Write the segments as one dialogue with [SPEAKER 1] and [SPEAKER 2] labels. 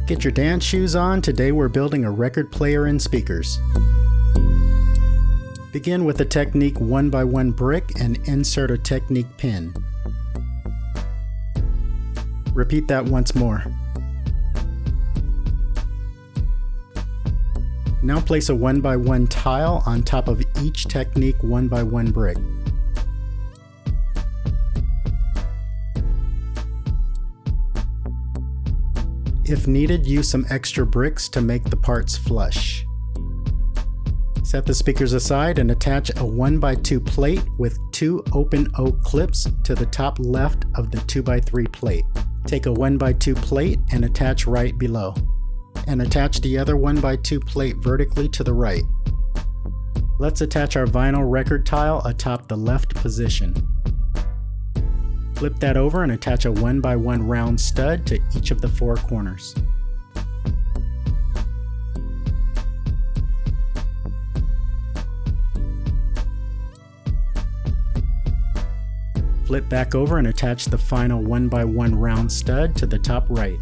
[SPEAKER 1] Get your dance shoes on, today we're building a record player and speakers. Begin with a Technique 1x1 brick and insert a Technique pin. Repeat that once more. Now place a 1x1 tile on top of each Technique 1x1 brick. If needed, use some extra bricks to make the parts flush. Set the speakers aside and attach a 1x2 plate with 2 open oak clips to the top left of the 2x3 plate. Take a 1x2 plate and attach right below. And attach the other 1x2 plate vertically to the right. Let's attach our vinyl record tile atop the left position. Flip that over and attach a 1x1 round stud to each of the 4 corners. Flip back over and attach the final 1x1 round stud to the top right.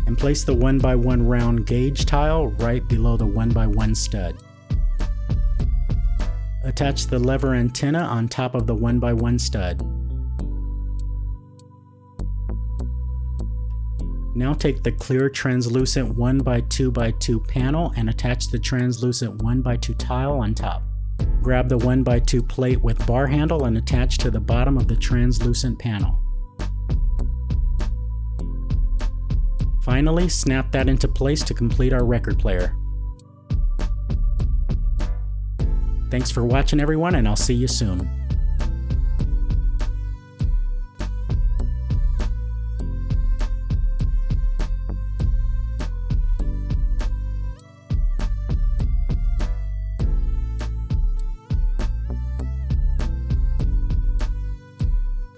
[SPEAKER 1] And place the 1x1 round gauge tile right below the 1x1 stud. Attach the lever antenna on top of the 1x1 stud. Now take the clear translucent 1x2x2 panel and attach the translucent 1x2 tile on top. Grab the 1x2 plate with bar handle and attach to the bottom of the translucent panel. Finally, snap that into place to complete our record player. Thanks for watching everyone, and I'll see you soon.